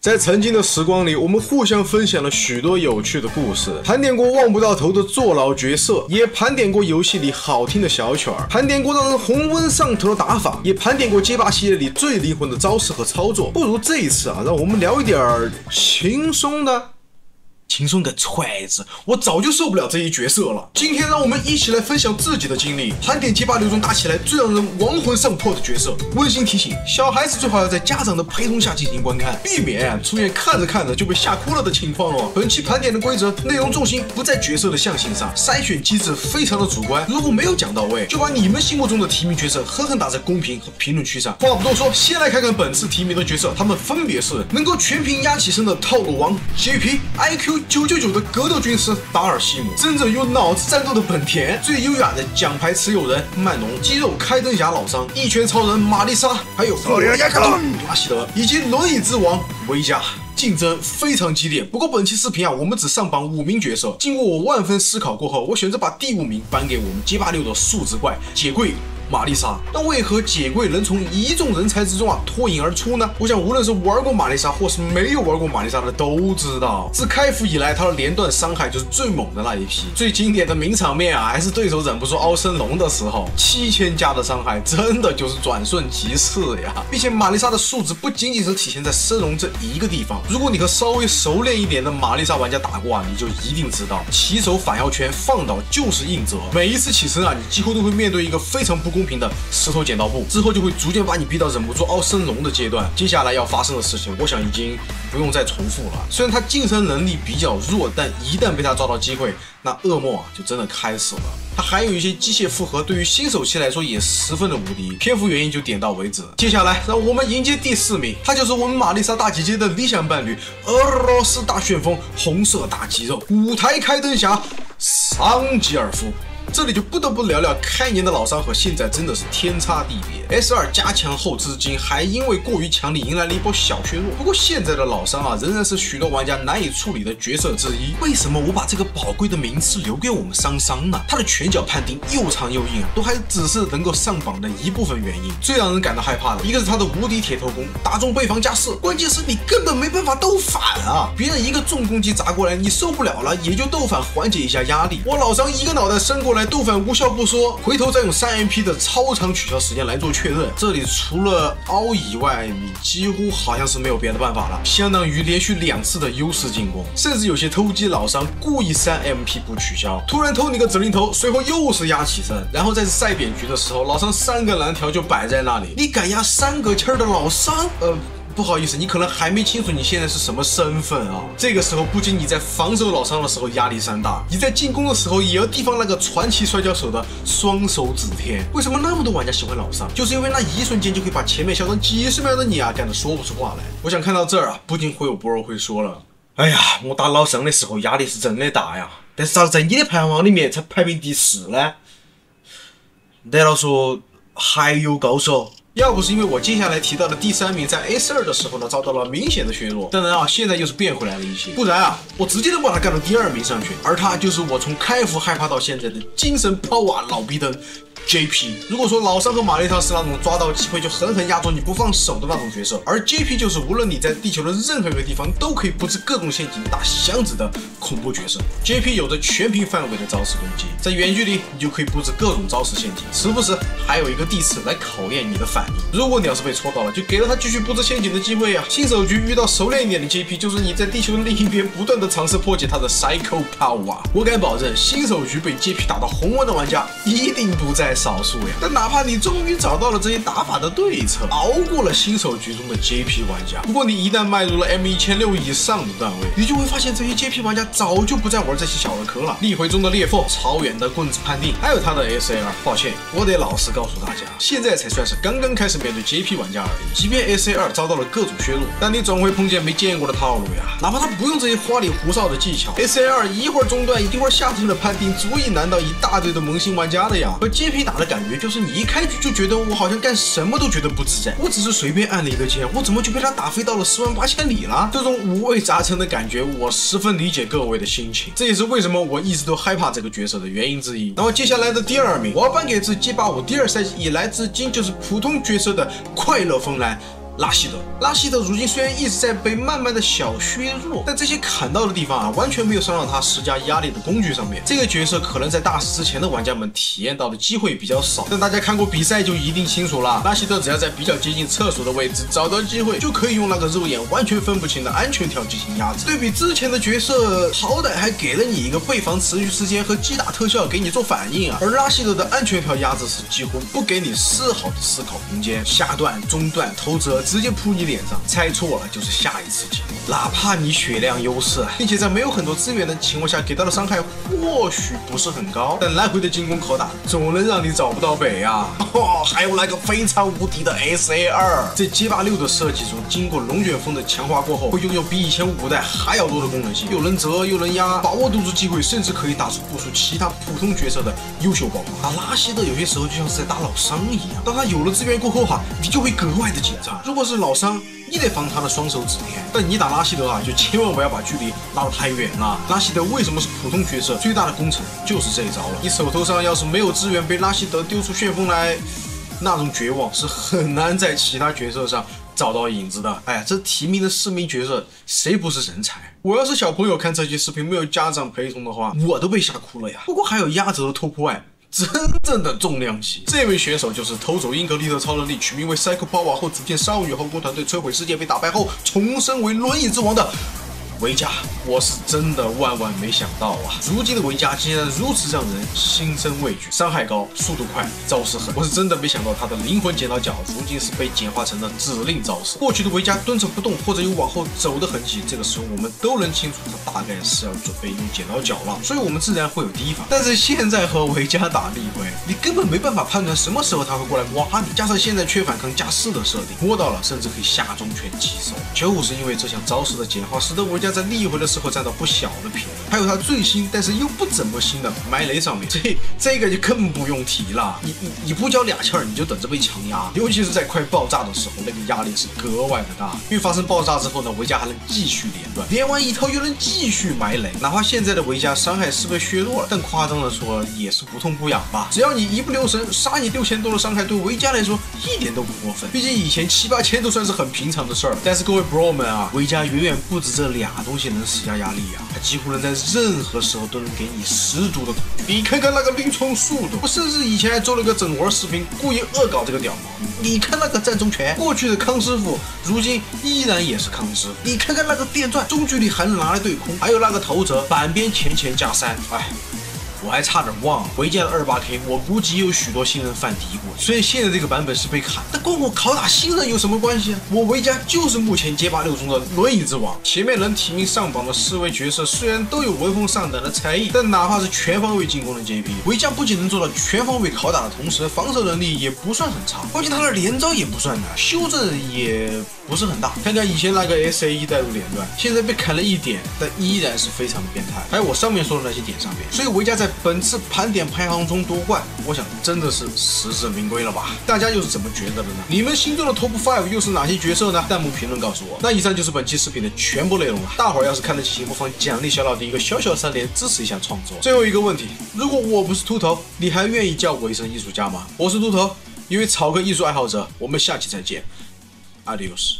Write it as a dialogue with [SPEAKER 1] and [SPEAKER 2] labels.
[SPEAKER 1] 在曾经的时光里，我们互相分享了许多有趣的故事，盘点过望不到头的坐牢角色，也盘点过游戏里好听的小曲儿，盘点过让人红温上头的打法，也盘点过街霸系列里最灵魂的招式和操作。不如这一次让我们聊一点轻松的。轻松个揣子，我早就受不了这一角色了。今天让我们一起来分享自己的经历，盘点街霸6中打起来最让人亡魂上魄的角色。温馨提醒：小孩子最好要在家长的陪同下进行观看，避免出现看着看着就被吓哭了的情况哦。本期盘点的规则，内容重心不在角色的象性上，筛选机制非常的主观，如果没有讲到位，就把你们心目中的提名角色狠狠打在公屏和评论区上。话不多说，先来看看本次提名的角色，他们分别是能够全屏压起身的套路王 JP、IQ999 的格斗军师达尔西姆，真正有脑子战斗的本田，最优雅的奖牌持有人曼农，肌肉开灯侠老张，一拳超人玛丽莎，还有拉希德以及轮椅之王维加。竞争非常激烈，不过本期视频我们只上榜5名角色。经过我万分思考过后，我选择把第5名颁给我们街霸6的数值怪解贵玛丽莎。那为何解贵能从一众人才之中脱颖而出呢？我想无论是玩过玛丽莎或是没有玩过玛丽莎的都知道，自开服以来她的连段伤害就是最猛的那一批。最经典的名场面还是对手忍不住凹升龙的时候，7000加的伤害真的就是转瞬即逝呀。并且玛丽莎的数值不仅仅是体现在升龙这一个地方，如果你和稍微熟练一点的玛丽莎玩家打过你就一定知道，起手反腰拳放倒就是硬折，每一次起身你几乎都会面对一个非常不公平的石头剪刀布，之后就会逐渐把你逼到忍不住凹升龙的阶段。接下来要发生的事情，我想已经不用再重复了。虽然他晋升能力比较弱，但一旦被他抓到机会，那噩梦就真的开始了。他还有一些机械复合，对于新手期来说也十分的无敌。篇幅原因就点到为止。接下来让我们迎接第4名，他就是我们玛丽莎大姐姐的理想伴侣，俄罗斯大旋风，红色大肌肉，舞台开灯侠桑吉尔夫。这里就不得不聊聊开年的老伤和现在真的是天差地别。S2 加强后至今还因为过于强力迎来了一波小削弱，不过现在的老伤仍然是许多玩家难以处理的角色之一。为什么我把这个宝贵的名次留给我们桑桑呢？他的拳脚判定又长又硬都还只是能够上榜的一部分原因。最让人感到害怕的一个是他的无敌铁头功，打中背防加4，关键是你根本没办法斗反别人一个重攻击砸过来你受不了了，也就斗反缓解一下压力。我老伤一个脑袋伸过来斗反无效不说，回头再用3MP 的超长取消时间来做确认，这里除了凹以外，你几乎好像是没有别的办法了，相当于连续2次的优势进攻。甚至有些偷鸡老伤故意3MP 不取消，突然偷你个指令头，随后又是压起身，然后在赛扁局的时候，老伤3个蓝条就摆在那里，你敢压3个气儿的老伤？不好意思，你可能还没清楚你现在是什么身份这个时候不仅你在防守老伤的时候压力山大，你在进攻的时候也要提防那个传奇摔跤手的双手指天。为什么那么多玩家喜欢老伤？就是因为那一瞬间就可以把前面小长几十秒的你干得说不出话来。我想看到这儿不仅会有博友会说了，哎呀，我打老伤的时候压力是真的大呀，但是咋在你的排行榜里面才排名第4呢？难道说还有高手？要不是因为我接下来提到的第3名在 S2 的时候遭到了明显的削弱，当然现在又是变回来了一些，不然我直接能把他干到第2名上去。而他就是我从开服害怕到现在的精神抛瓦老逼灯JP。 如果说老伤和玛丽莎是那种抓到机会就狠狠压住你不放手的那种角色，而 JP 就是无论你在地球的任何一个地方都可以布置各种陷阱打箱子的恐怖角色。 JP 有着全屏范围的招式攻击，在远距离你就可以布置各种招式陷阱，时不时还有一个地刺来考验你的反应。如果你要是被戳到了，就给了他继续布置陷阱的机会新手局遇到熟练一点的 JP， 就是你在地球的另一边不断的尝试破解他的 Psycho Power。 我敢保证新手局被 JP 打到红温的玩家一定不在少数呀。但哪怕你终于找到了这些打法的对策，熬过了新手局中的 JP 玩家，不过你一旦迈入了 M1600以上的段位，你就会发现这些 JP 玩家早就不再玩这些小儿科了。例会中的裂缝、超远的棍子判定，还有他的 SAR。 抱歉，我得老实告诉大家，现在才算是刚刚开始面对 JP 玩家而已。即便 SAR 遭到了各种削弱，但你总会碰见没见过的套路呀。哪怕他不用这些花里胡哨的技巧， SAR 一会儿中断一会儿下停的判定，足以难倒一大堆的萌新玩家的呀。和 JP 打的感觉就是你一开局就觉得我好像干什么都觉得不自在，我只是随便按了一个键，我怎么就被他打飞到了108000里了？这种五味杂陈的感觉，我十分理解各位的心情，这也是为什么我一直都害怕这个角色的原因之一。那么接下来的第2名，我要颁给自街霸5第2赛季以来至今就是普通角色的快乐风蓝拉希德。拉希德如今虽然一直在被慢慢的小削弱，但这些砍到的地方啊，完全没有伤到他施加压力的工具上面。这个角色可能在大师之前的玩家们体验到的机会比较少，但大家看过比赛就一定清楚了。拉希德只要在比较接近厕所的位置找到机会，就可以用那个肉眼完全分不清的安全条进行压制。对比之前的角色，好歹还给了你一个备防持续时间和击打特效给你做反应啊，而拉希德的安全条压制是几乎不给你丝毫的思考空间，下段、中段、头折直接扑你脸上，猜错了就是下一次击落。哪怕你血量优势，并且在没有很多资源的情况下给到的伤害或许不是很高，但来回的进攻拷打总能让你找不到北啊！还有那个非常无敌的 SA2， 在街霸6的设计中，经过龙卷风的强化过后，会拥有比以前5代还要多的功能性，又能折又能压，把握度住机会，甚至可以打出部署其他普通角色的优秀爆发。打拉希德有些时候就像是在打老伤一样，当他有了资源过后你就会格外的紧张。如果是老伤，你得防他的双手指连，但你打拉希德就千万不要把距离拉得太远了。拉希德为什么是普通角色？最大的功臣就是这一招了。你手头上要是没有资源，被拉希德丢出旋风来，那种绝望是很难在其他角色上找到影子的。哎呀，这提名的4名角色谁不是人才？我要是小朋友看这期视频没有家长陪同的话，我都被吓哭了呀。不过还有压轴的突破真正的重量级，这位选手就是偷走英格丽特超能力，取名为 Psycho Power 后组建少女后宫团队，摧毁世界，被打败后重生为轮椅之王的维嘉。我是真的万万没想到啊！如今的维嘉竟然如此让人心生畏惧，伤害高，速度快，招式狠。我是真的没想到他的灵魂剪刀脚如今是被简化成了指令招式。过去的维嘉蹲着不动或者有往后走的痕迹，这个时候我们都能清楚他大概是要准备用剪刀脚了，所以我们自然会有提防。但是现在和维嘉打例会，你根本没办法判断什么时候他会过来挖你，加上现在缺反抗加4的设定，摸到了甚至可以下中拳击手，就是因为这项招式的简化，使得维嘉在例会的时候占到不小的便宜。还有他最新但是又不怎么新的埋雷上面，这个就更不用提了。你不交2气你就等着被强压，尤其是在快爆炸的时候，那个压力是格外的大。因为发生爆炸之后呢，维嘉还能继续连段，连完一套又能继续埋雷。哪怕现在的维嘉伤害是被削弱了，但夸张的说也是不痛不痒吧。只要你一不留神杀你6000多的伤害，对维嘉来说一点都不过分。毕竟以前7、8千都算是很平常的事儿。但是各位 bro 们维嘉远远不止这2东西能施加压力他几乎能在任何时候都能给你10足的恐惧。你看看那个晕冲速度，我甚至以前还做了个整活视频，故意恶搞这个屌毛。你看那个站中拳，过去的康师傅，如今依然也是康师傅。你看看那个电钻，中距离还能拿来对空，还有那个头折，板边前加3，我还差点忘了，维嘉的28K， 我估计有许多新人犯嘀咕。虽然现在这个版本是被砍，但关我拷打新人有什么关系啊？我维嘉就是目前街霸6中的轮椅之王。前面能提名上榜的4位角色，虽然都有闻风丧胆的才艺，但哪怕是全方位进攻的 JP， 维嘉不仅能做到全方位拷打的同时，防守能力也不算很差，关键他的连招也不算难，修正也不是很大。看看以前那个 SA1 带入连段，现在被砍了1点，但依然是非常的变态。还有我上面说的那些点上面，所以维嘉在本次盘点排行中夺冠，我想真的是实至名归了吧？大家又是怎么觉得的呢？你们心中的 Top 5又是哪些角色呢？弹幕评论告诉我。那以上就是本期视频的全部内容了。大伙儿要是看得起，不妨奖励小老弟一个小小3连，支持一下创作。最后一个问题，如果我不是秃头，你还愿意叫我一声艺术家吗？我是秃头，一位草根艺术爱好者。我们下期再见 ，Adios。